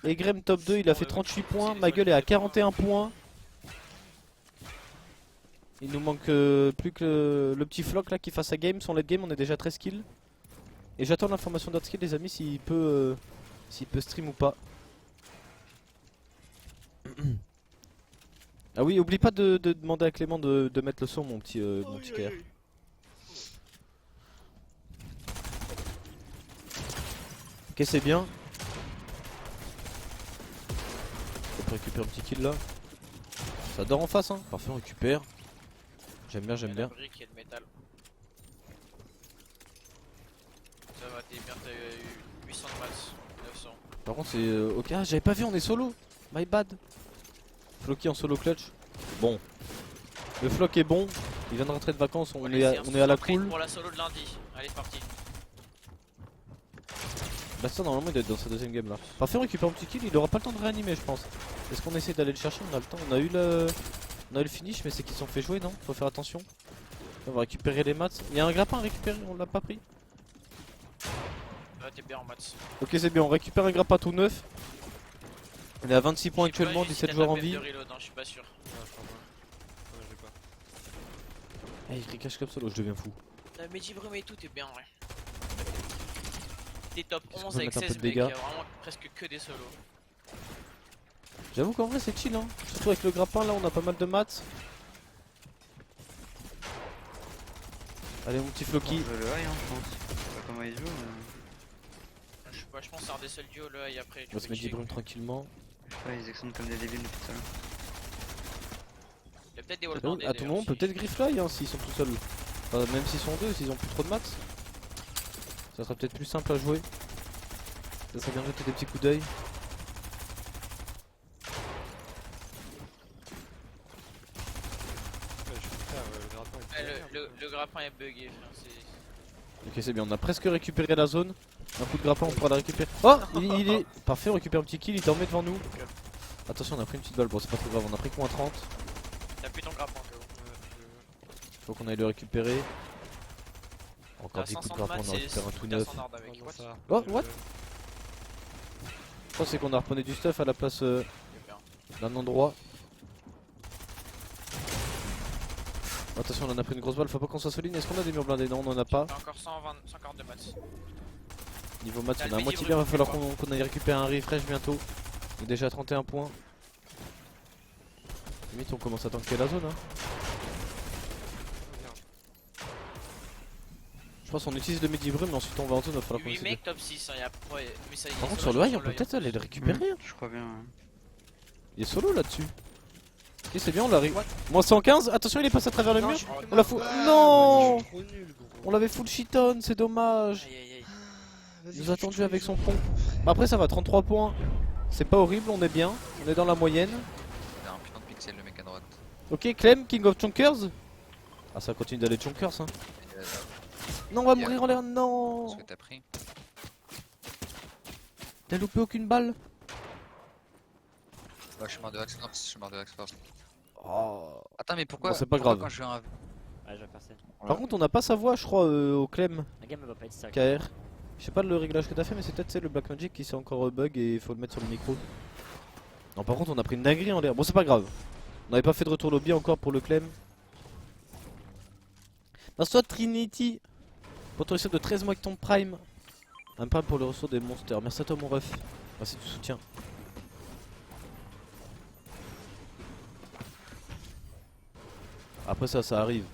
Egrem top 2, il a fait 38 points. Ma gueule est à 41 points. Il nous manque plus que le petit floc là qui fasse sa game. Son late game, on est déjà 13 kills. Et j'attends l'information d'Artskill les amis s'il peut stream ou pas. Ah oui, oublie pas de demander à Clément de mettre le son mon petit KR. Ok, c'est bien. On peut récupérer un petit kill là. Ça dort en face hein. Parfait, on récupère. J'aime bien, j'aime bien. Ça va, t'es bien, t'as eu 800 de maths, 900. Par contre c'est ok, ah, j'avais pas vu, on est solo. My bad. Floki en solo clutch. Bon. Le floc est bon. Il vient de rentrer de vacances, on est à la cool. Pour la solo de lundi. Allez, c'est parti. Bah ça normalement il doit être dans sa deuxième game là. Parfait, on récupère un petit kill, il aura pas le temps de réanimer je pense. Est-ce qu'on essaie d'aller le chercher? On a le temps, on a eu le finish mais c'est qu'ils sont fait jouer non? Faut faire attention. On va récupérer les mats. Il y a un grappin à récupérer, on l'a pas pris. Là t'es bien en maths. Ok c'est bien, on récupère un grappin tout neuf. On est à 26 points actuellement, 17 joueurs en vie. Je suis pas sûr. Ah il recache comme solo, je deviens fou. La Medibrum et tout est bien ouais. T'es top 11 peut avec mettre un peu 16 de mecs, il y dégâts. a vraiment presque que des solos. J'avoue qu'en vrai c'est chill hein. Surtout avec le grappin là on a pas mal de mats. Allez mon petit Floki. Je veux le high hein, je pense. Je sais pas comment il joue mais... Je sais pas, je pense que c'est un des seuls duos là et après On va se mettre Dibrum tranquillement. Je sais pas, ils exondent comme des débiles depuis tout à l'heure. Il y a peut-être des wallbandés. À tout moment on peut peut-être griffly hein, s'ils sont tout seuls. Enfin, même s'ils sont deux, s'ils ont plus trop de mats. Ça sera peut-être plus simple à jouer. Ça serait bien de jeter des petits coups d'œil. Le grappin est bugué. Ok c'est bien, on a presque récupéré la zone. Un coup de grappin on pourra la récupérer. Oh il est parfait, on récupère un petit kill, il dormait devant nous. Attention on a pris une petite balle, bon c'est pas trop grave, on a pris que moins 30. T'as plus ton grappin Faut qu'on aille le récupérer. Encore des coups de grappin, on en récupère un tout neuf. Oh what? Je pense qu'on a reprené du stuff à la place d'un endroit. Attention on en a pris une grosse balle, faut pas qu'on soit solide. Est-ce qu'on a des murs blindés? Non on en a pas. Encore 142 maths. Niveau maths on a à moitié bien, va falloir qu'on aille récupérer un refresh bientôt. On est déjà à 31 points. Limite on commence à tanker la zone hein. Je pense qu'on utilise le Medibrum mais ensuite on va en zone, il va falloir qu'on 8 essaie mecs top 6 hein, mais ça y est. Par contre sur le high on peut peut-être aller le récupérer hein. Je crois bien ouais. Il est solo là-dessus. Ok c'est bien, on l'arrive. Moins 115, attention il est passé à travers le mur. On l'a full. Non, on l'avait full shiton, c'est dommage. Il nous a tendu avec son pont. Bah après ça va, 33 points. C'est pas horrible, on est bien. On est dans la moyenne. Il a un putain de pixel le mec à droite. Ok Clem, King of Chonkers. Ah ça continue d'aller Chonkers hein. Non on va mourir en l'air, non. Ce que t'as pris. T'as loupé aucune balle. Ouais, je suis mort de Axe Force, je suis mort de Axe Force. Oh. Attends, mais pourquoi Bon, c'est pas pourquoi grave. Quand je fais un... Ouais, je vais percer. Par contre on n'a pas sa voix je crois au Clem. La game elle va pas être stack. KR. Je sais pas le réglage que t'as fait mais c'est peut-être le Black Magic qui s'est encore bug et il faut le mettre sur le micro. Non par contre on a pris une dinguerie en l'air, bon c'est pas grave. On n'avait pas fait de retour lobby encore pour le Clem. Dans soit Trinity. Pour ton réussir de 13 mois avec ton prime. Un prime pour le ressort des monsters. Merci à toi mon ref. Merci du soutien. Après ça arrive.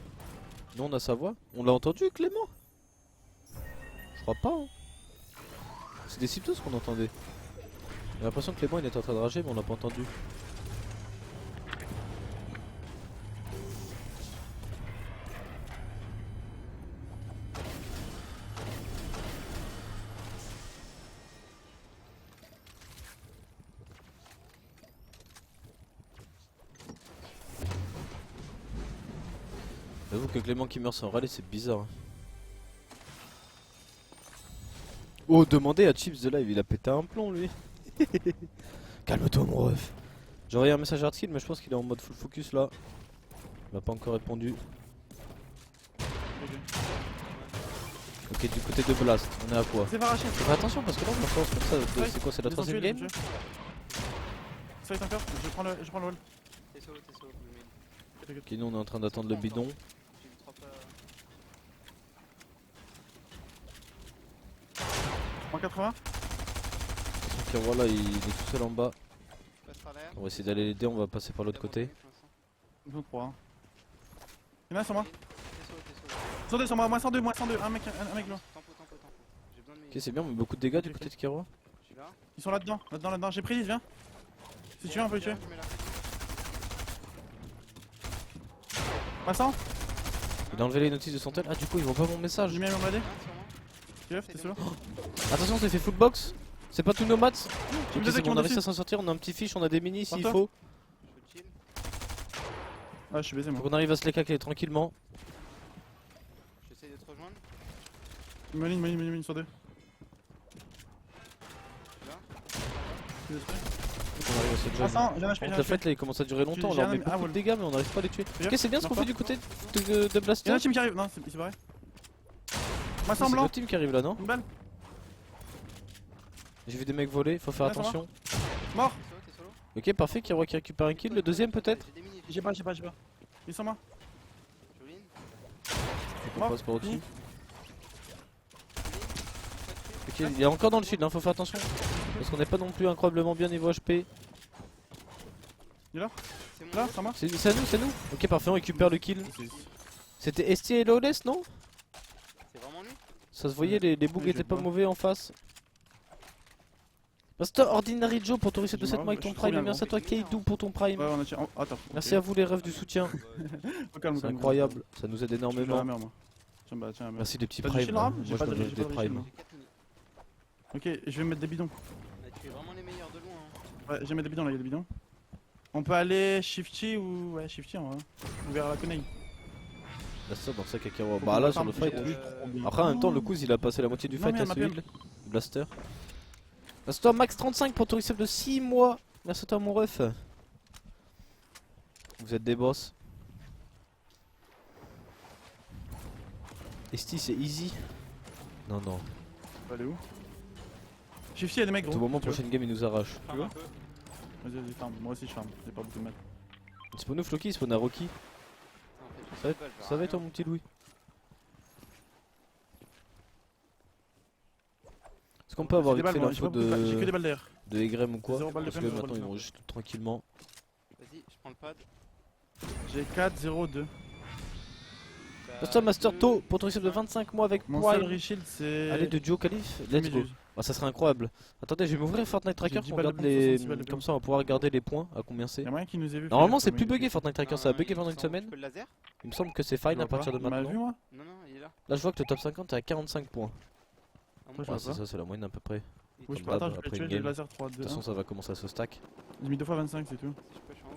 Nous on a sa voix. On l'a entendu Clément? Je crois pas hein. C'est des symptômes qu'on entendait. J'ai l'impression que Clément il était en train de rager mais on l'a pas entendu. J'avoue que Clément qui meurt sans râler c'est bizarre hein. Oh demandez à Chips de live, il a pété un plomb lui. Calme-toi mon ref. J'ai envoyé un message à Hardskill mais je pense qu'il est en mode full focus là. Il m'a pas encore répondu. Ok du côté de Blast, on est à quoi? C'est Varachet. Fais attention parce que là on pense comme ça, c'est quoi, c'est la troisième game? Side encore, je prends le wall. T'es solo, le mid. Ok, nous on est en train d'attendre le bidon. J'ai une trappe Moins 80. Ok, voilà, il est tout seul en bas. passe par derrière. On va essayer d'aller l'aider, on va passer par l'autre côté. Ils sont 3. Il y en a sur moi. T'es solo. 102 sur moi, moins 102, moins 102. Un mec là. Tempo. J'ai besoin de Ok, mes. c'est bien, mais beaucoup de dégâts du côté de Kero. Je suis là. Ils sont là-dedans. J'ai pris 10, viens. Si tu veux, on peut les tuer. Je mets la Passant. Il a enlevé les notices de Santel. Ah, du coup, ils voient pas mon message. J'ai mis un MRD. sur moi. Kiev, t'es solo. Attention, c'est fait full box. C'est pas tous nos mats. J'ai Ok, deux c'est mecs qui bon, on montent a réussi à dessus. s'en sortir. On a un petit fiche, on a des minis s'il Par faut. Je chill. Ah, je suis baisé Faut moi. qu'on arrive à se les caquer tranquillement. J'essaye de te rejoindre. Mine sur 2. Là. Faut qu'on arrive à se jump. Passant, j'ai un HP. Par contre, la fight là, il commence à durer longtemps. On J'ai leur un met ami- ah, beaucoup de ouais. dégâts, mais on arrive pas à les tuer. Yep, Ok, c'est bien ce qu'on meurs fait pas. du côté de Il y a Blaster. un team qui arrive. Non, c'est vrai. Moi, C'est en blanc. notre team qui arrive là, non? Une balle. J'ai vu des mecs voler, faut faire Ouais, ça va. attention. Mort. T'es solo. Ok, parfait, Kero qui récupère un kill. Le deuxième peut-être? J'ai des minis. J'ai pas. Ils sont moi. Je win. Faut qu'on Mort. passe par au-dessus. Fini. Ok, il est encore dans le shield, hein, faut faire attention. Parce qu'on n'est pas non plus incroyablement bien niveau HP. C'est mon Là, gars. ça marche. C'est à nous, c'est à nous. Ok, parfait, on récupère le kill. C'était ST et Lawless, non? C'est vraiment lui. Ça se voyait, les bugs Oui, je étaient pas vois. mauvais en face. Master Ordinary Joe pour ton reset de Je 7 me mois avec ton suis trop prime. bien, Merci à toi, Keidou, pour ton prime. Ouais, on a tiré. Attends. Merci à vous, les refs du soutien. C'est incroyable, ça nous aide Je vais la énormément. mer, moi. Tiens, bah, tiens, la mer. Merci des petits T'as du primes. shield, hein. Ram Moi J'ai je pas me de donne j'ai des pas de primes. shield, J'ai 4 minis. Ok, je vais mettre des bidons. On a tué vraiment les meilleurs de loin. Hein. Ouais, j'ai mis des bidons là, il y a des bidons. On peut aller Shifty ou. Ouais, Shifty en vrai. Ou vers la Konei. Blaster dans le sac à Kero. Faut Bah qu'on là la sur le farme, fight. j'ai- oui. Après en même temps, le coup il a passé la moitié du Non, fight mais à elle ce m'appelle. heal. Blaster. Blaster max 35 pour ton reset de 6 mois. Merci à toi, mon ref. Vous êtes des boss. Esti, c'est easy. Non, non. On va aller où Shifty, il y a des mecs À gros. tout moment, si tu veux. prochaine game, il nous arrache. Farm un peu. Vas-y, farm. Moi aussi, je farm. J'ai pas beaucoup de mal. Il spawn où Floki? Il spawn à Rocky. Ça en fait, Ça va et toi, mon petit Louis? Est-ce qu'on peut avoir J'ai vite des fait balles, moi, j'ai l'info pas beaucoup de balles, j'ai que des de balles d'air. Egrem ou quoi? Zéro balle de Parce que PM, zéro maintenant balle ils de vont juste tranquillement. Vas-y, je prends le pad. J'ai 4, 0, 2. Master Master To pour ton reset de 25 mois avec Mon seul Prime. reshield, c'est. Allez, de duo qualif, let's go. Méduse. Ah, ça serait incroyable. Attendez, je vais m'ouvrir Fortnite Tracker J'ai 10 pour balles de regarder PM, les. 66 balles de PM. Comme ça, on va pouvoir regarder les points, à combien c'est. Y'a moyen qu'il nous ait vu. Normalement, c'est plus bugué Fortnite Tracker, ça a Non, bugué il pendant me une semble- semaine. Tu peux le laser? Il me semble que c'est fine à partir de Il m'a vu, maintenant. moi Non, il est là. Là, je vois que le top 50 est à 45 points. Ah, Ouais, moi, je Ouais, vois c'est pas. ça, c'est la moyenne à peu près. De il Oui, est je Comme peux. d'hab, Attends, je après vais tuer une les game. lasers 3, 2. toute façon, ça va commencer à se stack. J'ai mis 2 fois 25, c'est tout. Si je push en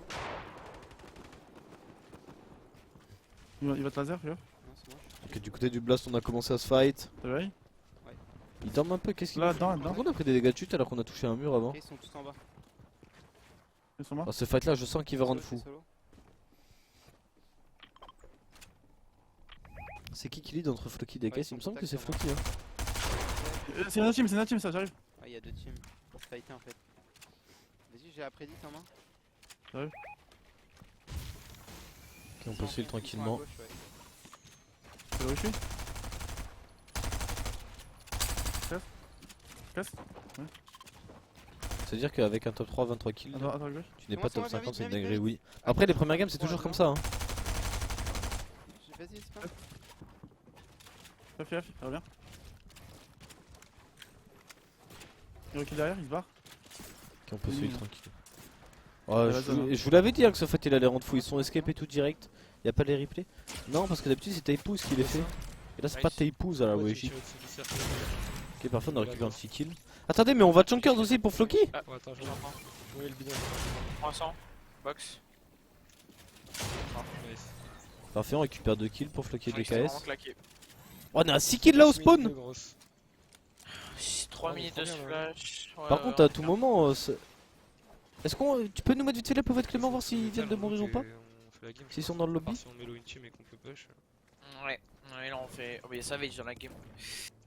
haut. Il va te laser, tu vois. Non, c'est bon. Ok, du côté du Blast, on a commencé à se fight. T'as vu? Il dorme un peu, qu'est-ce qu'il Là, fait? dedans, là-dedans. Pourquoi on a pris des dégâts de chute alors qu'on a touché un mur avant? Ok, ils sont tous en bas. Ils sont morts. Ah, ce fight là, je sens qu'il va rendre Solo, fou. solo. C'est qui lead entre Floki et Ouais, DKS? ils sont Il me semble que c'est contact, Floki. Hein. C'est notre team, ça, j'arrive. Ah, il y a deux teams pour fighter en fait. Vas-y, j'ai la prédit en main. Ok, on peut suivre tranquillement. C'est là où je suis. Casse. C'est à dire qu'avec un top 3, 23 kills, Attends, à gauche. tu n'es Comment pas ça top va, viens 50, vite, c'est une viens vite, dinguerie, viens oui. Après, les premières games, c'est toujours comme ça. Hein. Vas-y, c'est pas. Fais gaffe, ça revient. Il recule derrière, il se barre. Ok, on peut Oui, suivre oui. tranquille. Il Ouais, y a la zone, hein. je vous l'avais dit hein, que ce fait il allait rendre fou, ils sont escape et tout direct. Y'a pas les replays? Non, parce que d'habitude c'est ta épouse qui les fait. Et là c'est pas ta épouse à la Weshi. Ok, parfait, on a récupéré un petit kill. Attendez, mais on va chunkers aussi pour Floki? Ah, Ouais, attends, je j'en prends. vais le bidon. 300. Box. Nice. Parfait, on récupère 2 kills pour Floki et J'en ai vraiment DKS. claqué. Oh, on a 6 kills là au spawn! Deux grosses. 3 Oh, minutes trop de bien, là. splash. Par contre, à tout moment, est-ce qu'on. Tu peux nous mettre vite fait là pour être Clément, voir s'ils viennent de mourir ou pas? On fait la game. S'ils sont dans le lobby? Si on met low in team et qu'on peut push. Ouais, ouais, là on fait. Oh, mais il y a Savage dans la game.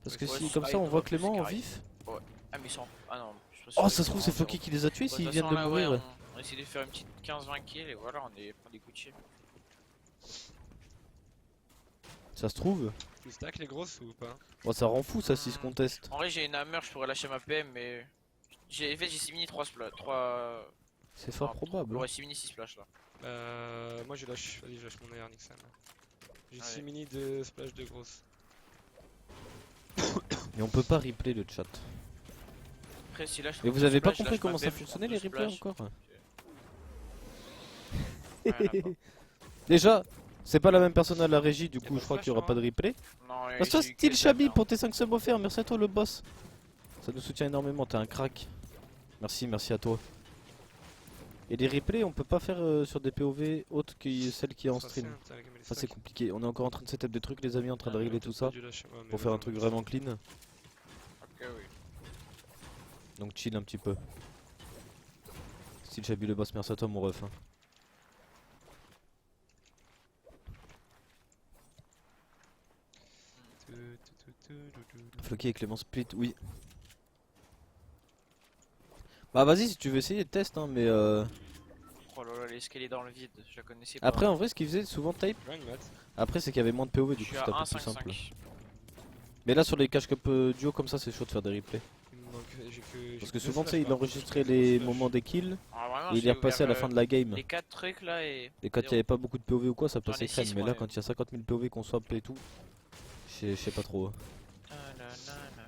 Parce que Ouais, si c'est comme pareil, ça on on voit va plus Clément en carré. vif. Ah, mais ils sont. Ah non. je suis Oh, sûr ça se qu'ils trouve sont c'est en Floki zéro. qui les a tués Bon, s'ils de toute viennent de façon, là, ouais, mourir. On essaie de faire une petite 15-20 kills et voilà, on est Gucci. Ça se trouve. Tu stack les grosses ou pas? Bon, ça rend fou ça si se conteste. En vrai, j'ai une hammer, je pourrais lâcher ma PM, mais. J'ai fait, j'ai simini 3 splash. 3. C'est fort probable. Ouais, simini 6 splash là. Moi je lâche, vas-y je lâche mon air Nixon. J'ai Allez. 6 mini de splash de grosses. Mais on peut pas replay le chat. Après, si là je Mais trouve vous avez pas splash, je compris lâche ma comment ça PM, je fonctionnait prends les deux replays splash. encore? Ouais, là, pas. Déjà, c'est pas la même personne à la régie, du Y'a coup pas je crois de qu'il y aura flash, pas de replay. Non, Merci toi j'ai eu Style que Chabi ça, pour tes 5 subs offerts, merci à toi le boss. Ça nous soutient énormément, t'es un crack. Merci à toi. Et les replays on peut pas faire sur des POV autres que celles qui est en stream. Ça c'est compliqué, on est encore en train de setup des trucs les amis, en train de régler tout ça. Pour faire un truc vraiment clean. Ok, oui. Donc chill un petit peu. Style Chabi le boss, merci à toi mon ref. Hein. Floki et Clément split, oui. Bah vas-y si tu veux essayer, test hein, mais Oh là là, l'escalier dans le vide, je la connaissais pas. après en vrai ce qu'il faisait souvent type, Gagne mat. après c'est qu'il y avait moins de POV je du coup suis c'était à un peu plus simple. 1-5-5. Mais là sur les cash cup duo comme ça c'est chaud de faire des replays. Il me manque, j'ai que. Parce que souvent tu sais il enregistrait les moments des kills Ah, vraiment, et il j'ai est repassé à la ouvert, fin de la game. Les 4 trucs là et. Et quand il n'y avait pas beaucoup de POV ou quoi ça passait ai crème, six, mais moi, là même. quand il y a 50 000 POV qu'on swap et tout, je sais pas trop. Ah, là, là, là.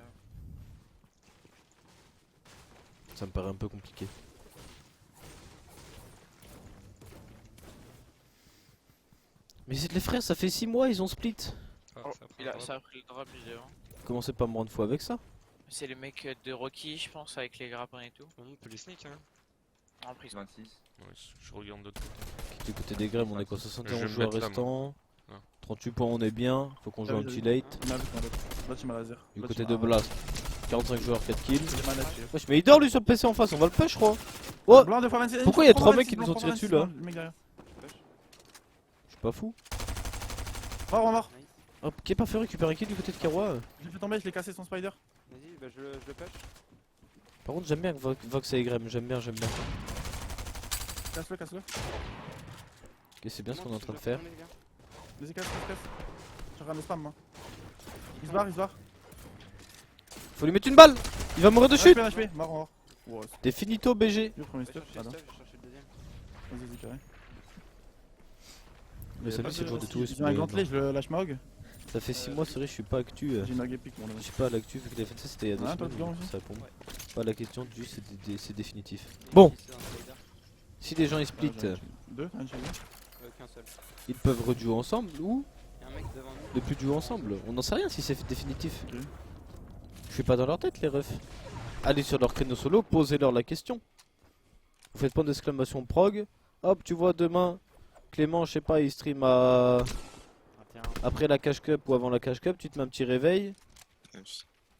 Ça me paraît un peu compliqué. Mais c'est les frères, ça fait 6 mois ils ont split. Ah, Oh, ça prend un ça a pris le drop évidemment. Commencez pas à me rendre fou avec ça. C'est le mec de Rocky, je pense, avec les grappins et tout. On peut les sneak hein. En prison. 26. Ouais, je regarde d'autres côté. Du côté des grèmes, on est quoi Je 71 vais joueurs me mettre là, restants. Ouais. 38 points, on est bien. Faut qu'on joue un petit late. Là tu m'as laser. Du Là, côté tu de m'as- Blast, 45 joueurs, 4 kills. J'ai mal lâché. Wesh, mais il dort lui sur le PC en face, on va le push, je crois. Oh, Blanc 2x26. Pourquoi il y a Blanc 3 26, mecs qui blanc nous ont tiré 26, dessus là? Le mec derrière. Je suis pas fou. Mort, mort. Hop, qui est pas fait récupérer qui du côté de Kawa? Je l'ai fait tomber, je l'ai cassé son spider. Vas-y, bah je le push. Par contre, j'aime bien Vox et Grem, j'aime bien. Casse-le, casse-le. Ok, c'est bien ce qu'on est en train de faire. Vas-y, casse. J'ai rien de spam moi. Il se barre. Faut lui mettre une balle. Il va mourir de chute. HP, mort. Ouais, T'es finito BG. c'est le premier Je step. cherche Pardon. le deuxième. Vas-y, carré. Le salut, c'est le jour de tourisme. J'ai un gantelet, je le lâche ma hog. Ça fait 6 mois, c'est vrai, je suis pas actu. J'ai une hog épique, mon Je ami. suis pas à l'actu vu que les fait ça c'était il y a 2 Ouais, toi, semaines. dedans donc aussi. ça répond pas à la question du c'est définitif. Bon, si les gens ils split, Deux, j'ai vu. Qu'un seul. ils peuvent rejouer ensemble ou Y'a un mec devant nous. ne plus jouer ensemble. On n'en sait rien si c'est définitif. Ok. Je suis pas dans leur tête les refs. Allez sur leur créneau solo, posez-leur la question. Vous faites pas d'exclamation prog. Hop, tu vois demain, Clément, je sais pas, il stream à 21. après la cash cup ou avant la cash cup, tu te mets un petit réveil,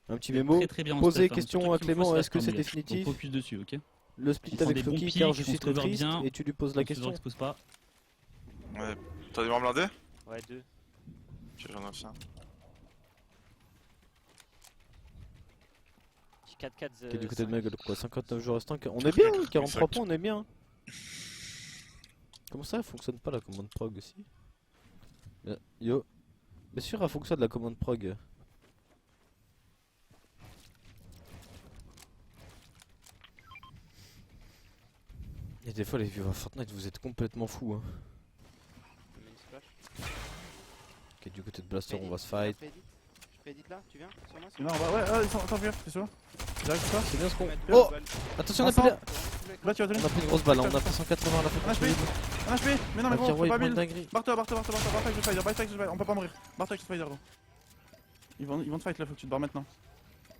un petit mémo. Très très bien en Posez stuff, hein. question Surtout à qu'il me faut Clément, ce est-ce que reste, c'est hein, les gars. définitif? Donc focus dessus, ok. Le split Ils font avec des bons Floki pics, car ils je font suis ce trop cover triste bien. et tu lui poses la Donc, toujours question. expose pas. Ouais, t'as du armes blindé? Ouais, 2. Ok, j'en ai fait un. 4-4. Ok, du côté de Meg, quoi, 59 jours restants. On est bien, 43 points, on est bien. Comment ça, elle fonctionne pas la commande prog aussi? Yo. Bien sûr, elle fonctionne la commande prog. Et des fois, les viewers Fortnite, vous êtes complètement fous. Hein. Je mets une splash. Ok, du côté de Blaster, on va se fight. Je prédite là, tu viens sur moi Non, ouais, ils sont en vieux, t'es sûr? J'arrive sur toi? C'est bien ce qu'on. Oh Oh! Attention, on a pris, Là, tu vas tenir. on a pris une grosse balle, hein, on a pris 180 à la fin. Un HP, un HP. Mais non, mais gros, Tiens, faut ouais, pas il prend une build. dinguerie. Barre-toi avec le spider, on peut pas mourir. Barre-toi avec le spider, gros. Ils vont te fight là, faut que tu te barres maintenant.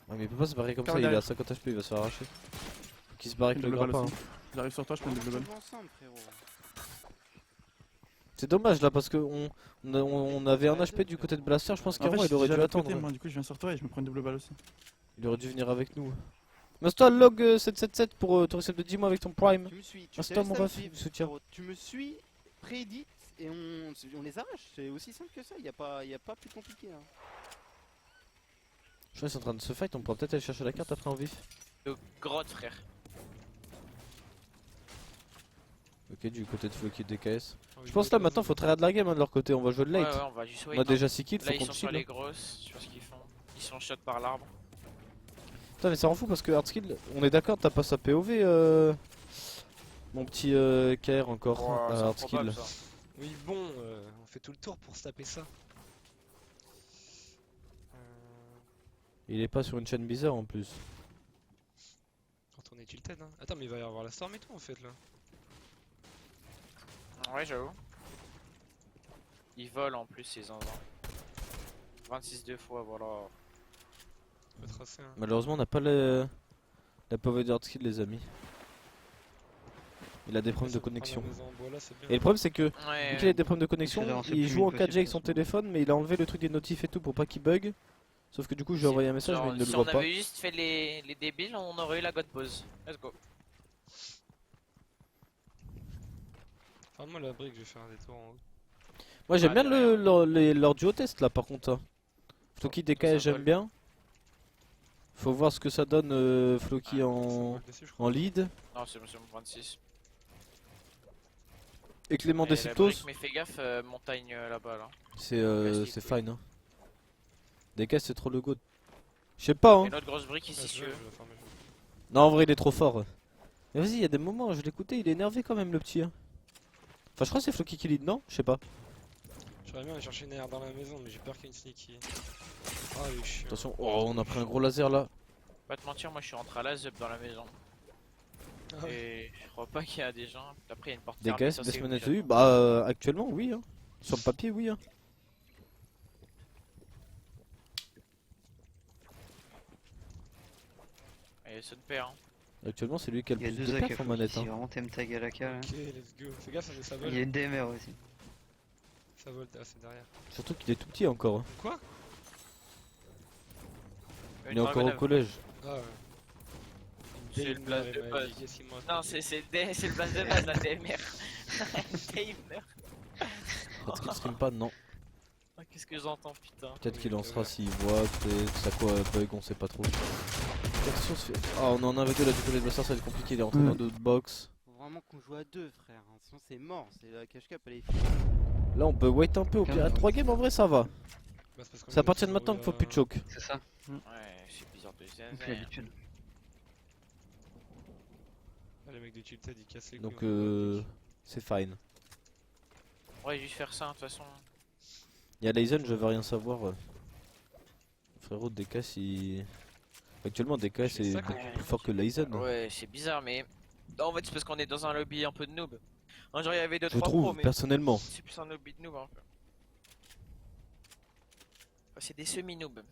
Ouais, mais il peut pas se barrer comme ça, Carré il est à derrière. 50 HP, il va se faire arracher. Faut qu'il se barre avec le Double balle grappin. aussi. J'arrive sur toi, je prends une double balle. On joue ensemble, frérot. C'est dommage là parce que on avait un HP du côté de Blaster, je pense En fait, qu'avant il aurait dû attendre. Moi, du coup, je viens sur toi et je me prends une double balle aussi. Il aurait dû venir avec nous. Masto log 777 pour ton reset de 10 mois avec ton prime. Tu me suis, tu Reste t'es toi, resté mon à me ref, suivre, soutien. frérot. Tu me suis, prédite et on les arrache. C'est aussi simple que ça, y a pas plus compliqué. Hein. Je crois qu'ils sont en train de se fight, on pourra peut-être aller chercher la carte après en vif. De grotte, frère. Ok, du côté de Floki DKS. Oh, Je pense là maintenant faut tryhard la game hein, de leur côté, on va jouer de Ouais, late. ouais, on va juste On wait. a hein. déjà 6 kills, Là, faut ils qu'on sont sur chill. les grosses, je sais pas ce qu'ils font. Ils sont shot par l'arbre. Putain mais ça rend fou parce que Hardskill, on est d'accord, t'as pas sa POV mon petit KR encore Oh, à c'est Hardskill. improbable, ça. Oui, bon, on fait tout le tour pour se taper ça. Il est pas sur une chaîne bizarre en plus. Quand on est tilted, hein. Attends, mais il va y avoir la storm et tout en fait là. Ouais, j'avoue. Ils volent en plus, ces zinzins. 26 deux fois, voilà. On peut tracer, hein. Malheureusement on n'a pas la POV de Hardskill les amis. Il a des problèmes de Ça peut prendre la connexion. maison en bois, là, c'est bien. Et le problème c'est que Ouais. vu qu'il a des problèmes de connexion, d'avoir ces il petits joue en mines 4G possibles, avec son de toute façon. téléphone mais il a enlevé le truc des notifs et tout pour pas qu'il bug. Sauf que du coup je lui ai envoyé un message mais il ne le Si voit on pas. avait juste fait les débiles, on aurait eu la god pause. Let's go. Enfin, moi la brique, je vais faire un détour en haut. Moi j'aime Ah, bien de leur duo test là par contre. Hein. Floki ça DKS j'aime vole. bien. Faut voir ce que ça donne Floki Ça en, vole dessus, je crois. en lead. Non, c'est bon, 26. Et Clément Et la Deceptos, brique, mais fais gaffe, montagne là-bas là. c'est Vas-y, c'est oui. fine. Hein. DKS c'est trop le goat. Je sais pas hein. Et notre grosse brique ici, Ouais, si je tu vais veux. la farmer, je vais. Non en vrai il est trop fort. Mais vas-y, il y a des moments, je l'écoutais, il est énervé quand même le petit. Hein. Enfin je crois que c'est Floki qui lead, non? Je sais pas. J'aurais bien aller chercher une air dans la maison, mais j'ai peur qu'il y ait une sneaky. Ah, il est chiant. Attention, oh on a pris un gros laser là. Pas te mentir, moi je suis rentré à la ZUP dans la maison. Ah ouais. Et je crois pas qu'il y a des gens. Après, il y a une porte fermée, DKS, ça, c'est Bestman obligé. SEU, bah actuellement oui. Hein. Sur le papier oui. Hein. Et ça ne perd. Hein. Actuellement c'est lui qui a le Il y a plus deux de AK perf en manette. si Hein. vraiment t'aimes tag à la cale. Ok, let's go. Fais gaffe, ça Il y a vole. une DMR aussi. Ça vole, c'est derrière. Surtout qu'il est tout petit encore. Hein. Quoi? Il est encore au collège. Ah ouais. C'est le blast de base. Non, c'est le blast de base, la DMR. DMR. Hardskill stream pas, non. Ah, qu'est-ce que j'entends, putain. Peut-être qu'il lancera s'il voit, peut-être ça quoi bug, on sait pas trop. Attention, ah on est en 1v2 là du coup les blasters ça va être compliqué, il est rentré dans d'autres box. Faut vraiment qu'on joue à deux, frère. Hein. Sinon, c'est mort. C'est la cash cap, elle est finie. Là on peut wait un peu, au pire à 3 games en vrai ça va. Bah, C'est à partir de maintenant qu'il faut plus de choke. C'est ça, Ouais, c'est bizarre de c'est zinzin. l'habitude. Ah, les mecs de Tilted ils cassent les couilles. Donc on va c'est fine. Ouais, juste faire ça, de toute façon. Il y a Leisen, je veux rien savoir. Frérot, DKS il... Actuellement DKS C'est est ça qu'on beaucoup a plus fort que Leisen. Ouais, c'est bizarre, mais. En fait, c'est parce qu'on est dans un lobby un peu de noob. Genre, il y avait 2-3 Je pros, trouve, mais personnellement. c'est plus un lobby de noob un peu. Enfin, c'est des semi-noobs.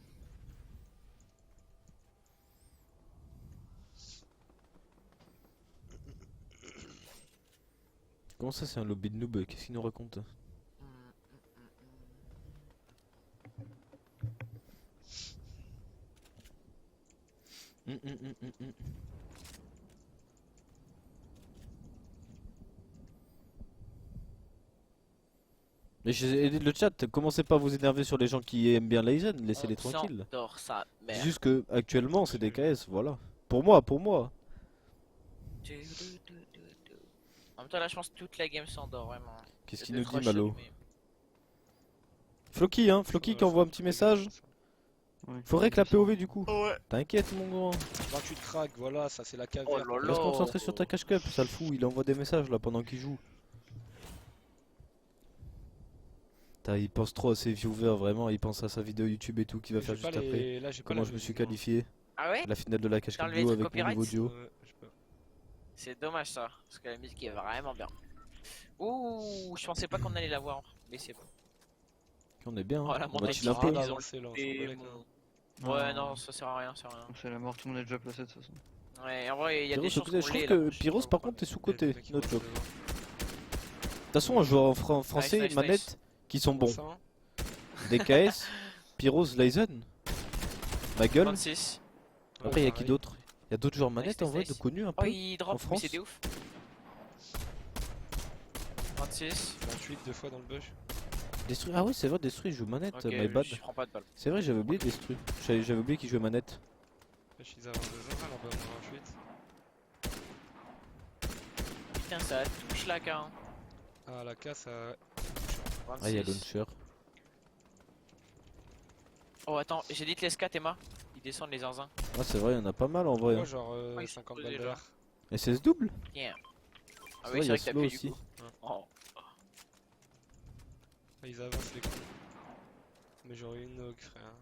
Comment ça c'est un lobby de noob? Qu'est-ce qu'il nous raconte? Mais le chat, commencez pas à vous énerver sur les gens qui aiment bien Leisen, laissez-les tranquilles. J'adore ça, C'est merde. juste que actuellement c'est des KS, voilà. Pour moi. En même temps, là, je pense que toute la game s'endort vraiment. Qu'est-ce Il y a qu'il deux, nous trois dit Malo? shots, mais- Floki hein, Floki qui envoie un petit message. Ouais. Faudrait que la POV du coup. Ouais. T'inquiète mon grand. 28 crack, voilà, ça c'est la caverne. Oh là là. Reste concentré sur ta cash cup, ça le fout, il envoie des messages là pendant qu'il joue. Putain, il pense trop à ses viewers, vraiment, il pense à sa vidéo YouTube et tout qu'il va faire J'ai pas juste après. les- Là, j'ai pas Comment la je me suis musique, moi. qualifié, Ah ouais? la finale de la cash T'as cup enlevé duo le avec mon nouveau copyright? duo. Ouais, je peux. C'est dommage ça, parce que la musique est vraiment bien. Ouh, je pensais pas qu'on allait la voir, mais c'est bon. On est bien, Oh, la on va montagne chill un qui peu. râle. Ah, avancez, là, on s'en Et bat les couilles. Ouais, non, ça sert à rien, ça sert à rien. C'est la mort, tout le monde est déjà placé de toute façon. Ouais, en vrai, il y a Pyros des chances sous-côté, qu'on je l'ait trouve là. que Pyros par contre est Les sous-côté, mecs, ils no vont joke. devant. De toute façon, un joueur en français, nice, manette, nice. qui sont bons. Ça, hein. DKS, Pyros, Leisen, ma gueule. 26. Après, il y a Ouais, qui pareil. d'autre? Il y a d'autres joueurs manettes en nice, vrai, nice. de connus un Oh, peu. il drop, mais France. c'est des ouf. 26. 28 deux fois dans le bush. Destru, ah ouais, c'est vrai, Destru il joue manette, Ok, my bad. je prends pas de balle. C'est vrai, j'avais oublié Destru. J'avais oublié qu'il jouait manette. Je suis à 22 ans, là-bas, 28. Putain, ça touche la K. Hein. Ah, la casse, Ah, y'a 26. launcher. Oh, attends, j'ai dit les SK, Théma. Ils descendent les zinzins. Ah, c'est vrai, y'en a pas mal en vrai. moi, Hein. genre Ouais, ils sont 50 posés, balles genre. d'air. Et c'est ce double. Yeah. Ah vrai, oui, y a c'est vrai que t'as slow payé aussi. du coup. Oh. Ah, ils avancent les coups. Mais j'aurais une knock, frère.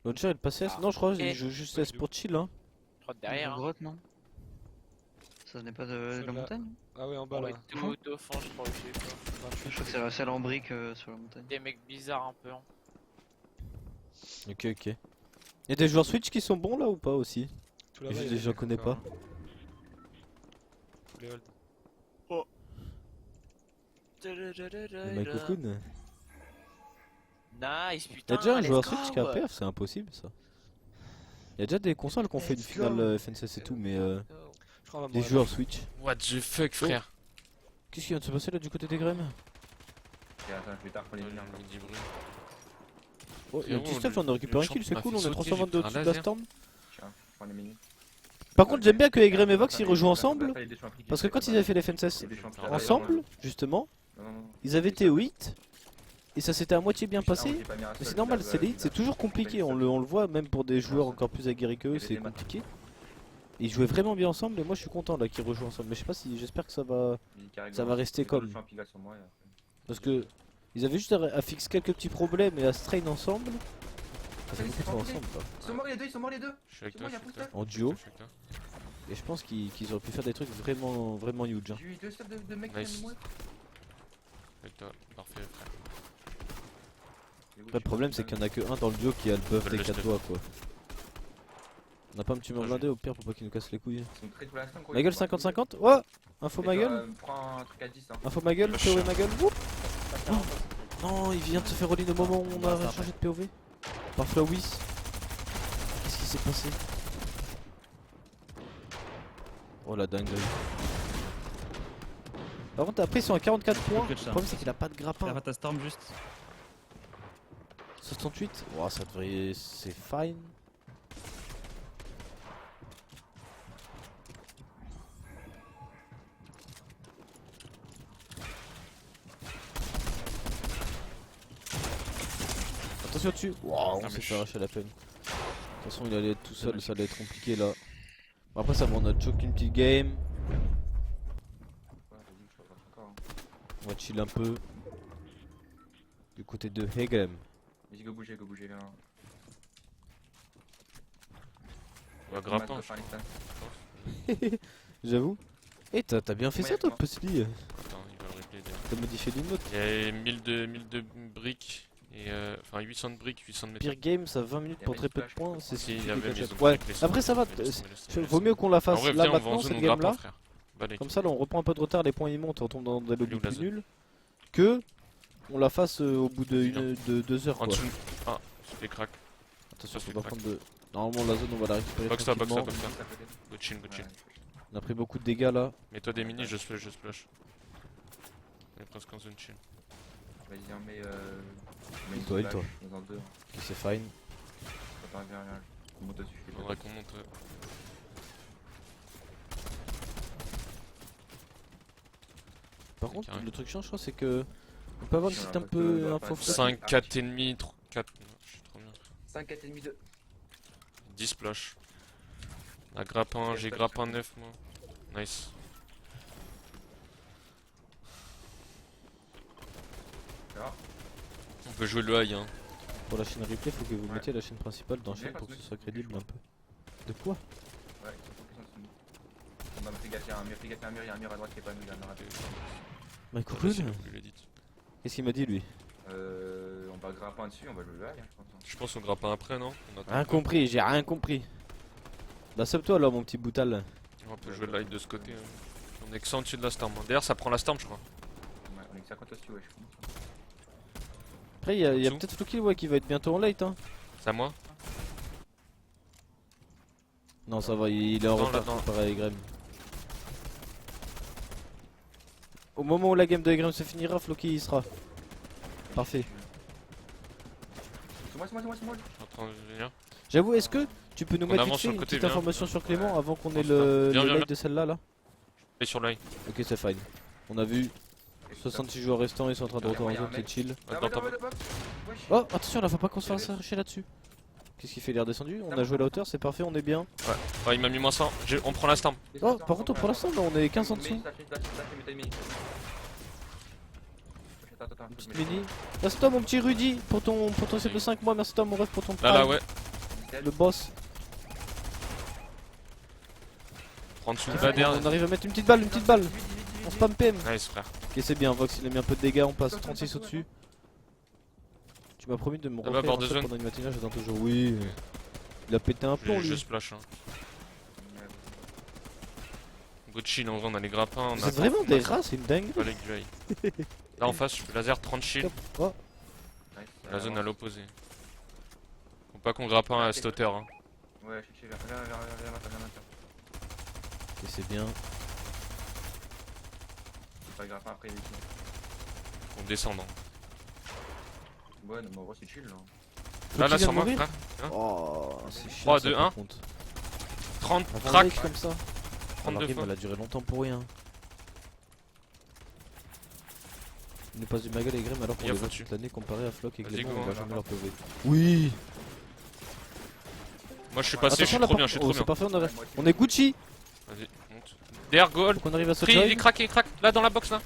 Launcher est passé S. Ah. Non, je crois Et- qu'il joue juste Ouais, S pour chill. Hein. Je crois derrière. Une Hein. grotte, non? Ça n'est pas de la Celle-là. montagne? Ah ouais, en bas Oh, là. et tout au fond, je crois aussi. Quoi. Je crois que c'est la celle en brique sur la montagne. Des mecs bizarres un peu. Hein. Ok, ok. Y'a des joueurs Switch qui sont bons là ou pas aussi? Tout Et là-bas, juste il y a des gens des connais encore, pas. hein. Tous les holds. Le mec Cocoon. Nice, putain. Y'a déjà un let's joueur go. Switch qui a perf, c'est impossible ça. Y'a déjà des consoles qui ont fait une Let's finale go. FNCS et tout, mais Je crois qu'on va des mourir. joueurs Switch. What the fuck, frère. Qu'est-ce qui vient de se passer là du côté des Grêmes? Oh, y'a un petit stuff, on a récupéré un kill, c'est cool, on est 322 au-dessus de la storm. Par contre, j'aime bien que Egrem et Vox ils rejouent ensemble, parce que quand ils avaient fait les FNCS ensemble, justement, ils avaient été au hit, et ça s'était à moitié bien passé. Mais c'est normal, c'est les hits, c'est toujours compliqué, on le voit, même pour des joueurs encore plus aguerris que eux, c'est compliqué. Et ils jouaient vraiment bien ensemble, et moi je suis content là qu'ils rejouent ensemble, mais je sais pas si, j'espère que ça va rester comme. Parce que ils avaient juste à fixer quelques petits problèmes et à se train ensemble. Ça fait beaucoup de fois ensemble quoi. Ils sont morts les deux, ils sont morts les deux. Je suis avec toi, je suis avec toi. En duo. Et je pense qu'ils auraient pu faire des trucs vraiment huge. Hein. J'ai eu deux stuff de mecs Nice. qui moi. Avec toi, parfait, frère. Après, le problème c'est qu'il y en a que un dans le duo qui a le buff des Le 4 stuff. doigts quoi. On a pas un petit moment blindé au pire pour pas qu'il nous casse les couilles. Ils sont très pour l'instant, gros, Ma gueule ils sont 50-50. Ouais. Info Et ma toi, gueule. Prends un truc à 10 hein. Info ma gueule. POV ma gueule. Woup. Oh. Non, il vient de se faire all-in au moment où on a changé de POV. Par Flawis. Qu'est-ce qui s'est passé? Oh la dinguerie. Par contre après ils sont à 44 points. Le problème c'est qu'il a pas de grappin. ta storm juste. 68. Oh ça devrait... c'est fine. Attention dessus. Wow, on s'est fait arracher la peine. De toute façon il allait être tout seul, ça allait être compliqué là. Bon, après ça va, on a choc une petite game. Ouais, vas-y, je vais encore, hein. On va chill un peu. Du côté de Hegem. Vas-y, go bouger là. On va grappin. J'avoue. Eh t'as bien fait Ouais, ça toi moi. Pussy. Attends, il va le replay derrière. T'as modifié l'emote. Il y a 1000 de briques. Et enfin 800 de briques, 800 de métal. Pire game, ça 20 minutes Y a pour pas très de peu de splash, points, je c'est Si, ce qui il y fait avait, que mais ils catch-up. ont Ouais, pris les après ça va, sons, mais laisse vaut mieux qu'on la En fasse vrai, là viens, on va en maintenant zone cette ou game grappin, là. frère. Balèque. Comme ça là on reprend un peu de retard, les points ils montent, on tombe dans des lobbies où la plus zone nuls. Que on la fasse au bout de, Viens. de 2 heures En quoi. dessous. Ah, c'est crack. Attention, ça faut fait pas crack. prendre de... Normalement la zone on va la récupérer Box ça, box ça, tranquillement. box ça. Go chill, go chill. On a pris beaucoup de dégâts là. Mets-toi des minis, je splash. On est presque en zone chill. Vas-y, on met Et toi, et toi. Dans un 2. Ok, c'est fine. Attends, viens, on monte dessus. Faudrait qu'on monte. Par contre carré. le truc chiant je crois c'est que... On peut avoir une Si, on petite a un pas peu de- info flash. 5, 4 ennemis, 4. Je suis trop bien. 5, 4 ennemis 2. 10 splash. La grappin, j'ai grappin 9 moi. Nice. On peut jouer le high hein. Pour la chaîne replay faut que vous Ouais. mettiez la chaîne principale dans la Bien, chaîne pour parce que ce que soit c'est crédible chaud. un peu. De quoi? Ouais, ils sont focus en dessous. On va me faire gaffe, il y a un mur, fais gaffe, il y a un mur à droite qui est pas nous, il y a un mur à deux. Bah Ouais, cool. c'est le plus l'édit. Qu'est-ce qu'il m'a dit lui? On va grimper dessus, on va le high, hein, je pense. Je pense qu'on grappin après non on attend Rien un peu. compris, j'ai rien compris. Bah sub toi là mon petit boutal. On peut jouer le high de ce côté. Hein. On est que 100 dessus de la storm. Hein. D'ailleurs ça prend la storm je crois. Ouais, on est que 50 dessus, ouais, je pense. Après y a Dessous. peut-être Floki ouais, qui va être bientôt en late hein. C'est à moi. Non ça va, il est en Non, retard là, non. comparé à Egrem. Au moment où la game de Egrem se finira, Floki y sera. Parfait. C'est moi. Je suis en train de venir. J'avoue, est-ce que tu peux nous On mettre vite avance fait sur le une côté, petite viens. information sur Clément avant qu'on ait Viens, le viens, live viens. de celle-là là? Et sur l'œil. Ok, c'est fine. On a vu 66 joueurs restants, ils sont en train de retourner en zone, c'est chill. Dans ta box. Oh, attention là, faut pas qu'on se fasse arracher là-dessus. Qu'est-ce qu'il fait? Il est redescendu? On a joué la hauteur, c'est parfait, on est bien. Ouais, il m'a mis moins 100. On prend la storm. Oh, par contre, pour l'instant, là, on est 15 en dessous. Petite mini. Merci toi, mon petit Rudy, pour ton set de 5 mois. Merci toi, mon ref, pour ton Là, là, prime. ouais. Le boss. Prends dessous de la dernière. On arrive à mettre une petite balle. On spam PM. Nice, frère. Ok, c'est bien, Vox, il a mis un peu de dégâts, on passe 36 au-dessus. Tu m'as promis de me Ah bah, refaire bord un de set zone. pendant une matinale, j'attends toujours. Oui. Il a pété un plomb, Je lui. splash. Hein. Gucci, en vrai, on a les grappins. On a C'est vraiment des rats, c'est une dingue. Fallait que tu ailles. Là en face, je fais laser 30 shield. Oh. La zone à l'opposé. Faut pas qu'on grappin à cette hauteur. Hein. Ouais, je suis vers Ok, c'est bien. pas grave, après il est ici. On descend. Hein. Ouais, non, mais en vrai c'est chill là. Là, Faut qu'il sur moi, vienne frère. Oh, c'est chiant. 3, ça, 2, par 1. contre. 30, Avant crack. le comme ça. 32 La game, fois. elle a duré longtemps pour rien. Il nous passe du magal et Grim alors qu'on Il y a les voit foutu. toute l'année comparé à Flock et Vas-y, Clément, go, on va hein. jamais leur PV. Oui. Moi je suis passé, je suis là, trop par bien, je suis contre- trop oh, c'est bien. parfait, on est Gucci. Vas-y, monte. Derrière, goal. Faut qu'on arrive à se Free, join. il craque, il craque. Là dans la box là.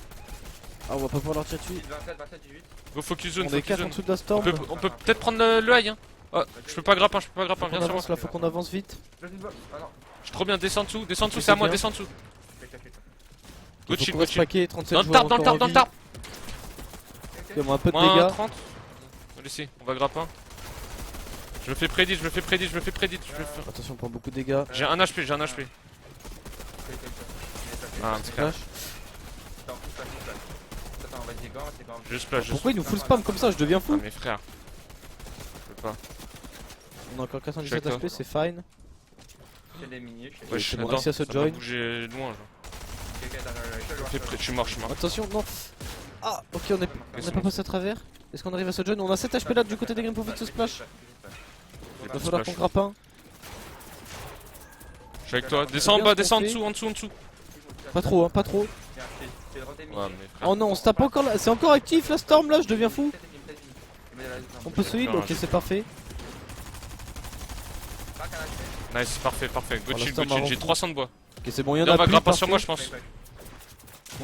Ah, on va pas pouvoir leur tirer dessus. 27, 27, 18. Go focus zone, On est focus 4 en zone. dessous de la storm. On peut peut-être prendre le high. Hein. Oh, je peux pas grappin, On viens sur moi. avance là, faut qu'on avance vite. Ah non, Je suis trop bien, descends dessous, Ok, c'est à moi, bien. descends dessous. fais ça. Il Gucci, faut qu'on reste Gucci. paquet, 37 Dans le joueurs tarp, dans le encore tarp, en dans le vie. tarp. Ok, on a un peu de Moins dégâts. 30. On va laisser, on va grappin. Je me fais prédit, je me fais prédit. Attention, on prend beaucoup de dégâts. J'ai un HP, j'ai un HP. Ah, un petit Flash. Attends, vas-y, go, c'est grave. Je splash, je Pourquoi il nous full spam comme ça? Je deviens Ah, fou. mes frères. Je peux pas. On a encore 97 Check, HP, c'est fine. J'ai des mini, je sais Ouais, c'est je bon, attends, réussi à se ça join. m'a bougé loin. Genre. Je suis mort. Attention, non. Ah, ok, on est pas passé à travers. Est-ce qu'on arrive à se join? On a 7 HP là du côté des Grim pour vite se splash. Il va falloir qu'on grappin. Je suis avec toi. Descends en bien bas, ce qu'on descends fait. en dessous. Pas trop, hein, pas trop. Ouais, mes frères. Oh non, on se tape encore là. C'est encore actif la storm là, je deviens fou. On peut se heal, ok, c'est parfait. Nice, parfait. Good l'instant, shield, marrant. j'ai 300 de bois. Ok, c'est bon, il y en Là, on a va plus. grappin sur moi, parfait. je pense.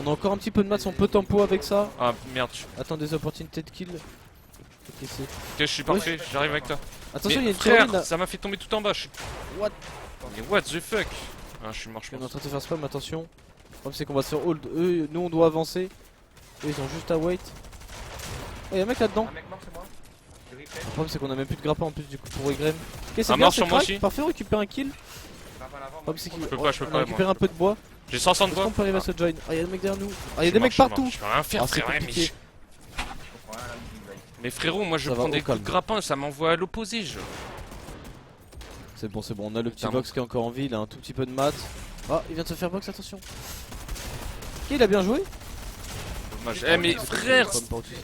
On a encore un petit peu de maths, on peut tempo avec ça. Ah merde. Attends, des opportunités de kill. Ok, c'est. Ok, je suis parfait, j'arrive avec toi. Attention, il y a Mais une théorie là. frère, ça m'a fait tomber tout en bas. What? Mais what the fuck? Ah, je suis mort, je On est en pense. train de se faire spam, attention. Le problème c'est qu'on va se faire hold. Eux, nous on doit avancer. Eux ils ont juste à wait. Oh, y'a un mec là-dedans. Un mec mort, c'est moi. Je replay. Le problème c'est qu'on a même plus de grappin en plus du coup pour Egrem. Ok, c'est Un bien, mort c'est sur moi crack. aussi. Parfait, on récupère un kill. Frappe à l'avant, Le problème c'est qu'il Je peux on pas, a récupéré moi. un peu de bois. J'ai 500 de Est-ce bois. qu'on peut arriver à se join? Ah, y'a des mecs derrière nous. Ah, y'a Je des suis mecs mort, partout. Je peux rien faire, Ah, c'est frère. Ouais, mais compliqué. je comprends rien à la musique, guys. Mais frérot, moi je Ça va prends au des coups calme. de grappin, ça m'envoie à l'opposé. C'est bon, on a le petit Putain, box qui est encore en vie. Il a un tout petit peu de maths. Ah, il vient de se faire box, attention. Ok, il a bien joué. Dommage. Eh, mais frère, Je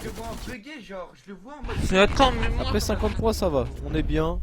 le vois en bugué, genre, je le vois en mode. mais attends, mais moi. Après 53, ça va. On est bien.